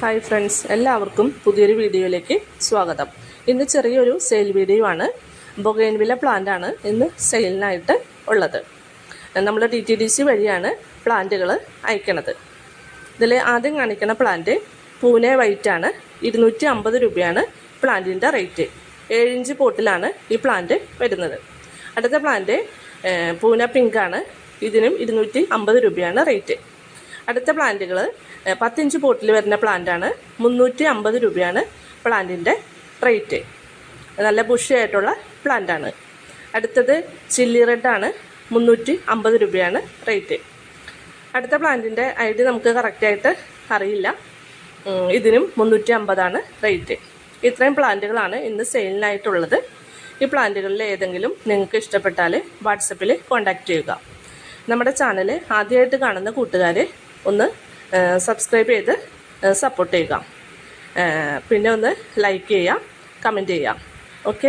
Hi friends, എല്ലാവർക്കും പുതിയൊരു വീഡിയോയിലേക്ക് സ്വാഗതം. ഇന്ന് ചെറിയൊരു സെയിൽ വീഡിയോ ആണ്. ബൊഗെയിൻവില്ല പ്ലാന്റാണ് ഇന്ന് സെയിലിനായിട്ട് ഉള്ളത്. നമ്മൾ DTDC വഴിയാണ് പ്ലാന്റുകൾ അയക്കണത്. ഇതിൽ ആദ്യം കാണിക്കുന്ന പ്ലാന്റ് പൂനെ വൈറ്റ് ആണ്. 250 രൂപയാണ് പ്ലാന്റിൻ്റെ റേറ്റ്. 7 ഇഞ്ച് പോട്ടിലാണ് ഈ പ്ലാന്റ് വരുന്നത്. അടുത്ത പ്ലാന്റ് പൂനെ പിങ്ക് ആണ്. ഇതിനും 250 രൂപയാണ് റേറ്റ്. അടുത്ത പ്ലാന്റുകൾ 10 ഇഞ്ച് പോട്ടിൽ വരുന്ന പ്ലാന്റാണ്. 350 രൂപയാണ് പ്ലാന്റിൻ്റെ റേറ്റ്. നല്ല ബുഷിയായിട്ടുള്ള പ്ലാന്റാണ്. അടുത്തത് ചില്ലി റെഡ് ആണ്. 350 രൂപയാണ് റേറ്റ്. അടുത്ത പ്ലാന്റിൻ്റെ ID നമുക്ക് കറക്റ്റായിട്ട് അറിയില്ല. ഇതിനും 350 റേറ്റ്. ഇത്രയും പ്ലാന്റുകളാണ് ഇന്ന് സെയിലിനായിട്ടുള്ളത്. ഈ പ്ലാന്റുകളിൽ ഏതെങ്കിലും നിങ്ങൾക്ക് ഇഷ്ടപ്പെട്ടാൽ വാട്സപ്പിൽ കോൺടാക്റ്റ് ചെയ്യുക. നമ്മുടെ ചാനൽ ആദ്യമായിട്ട് കാണുന്ന കൂട്ടുകാർ ഒന്ന് സബ്സ്ക്രൈബ് ചെയ്ത് സപ്പോർട്ട് ചെയ്യുക. പിന്നെ ഒന്ന് ലൈക്ക് ചെയ്യുക, കമൻറ്റ് ചെയ്യുക. ഓക്കെ.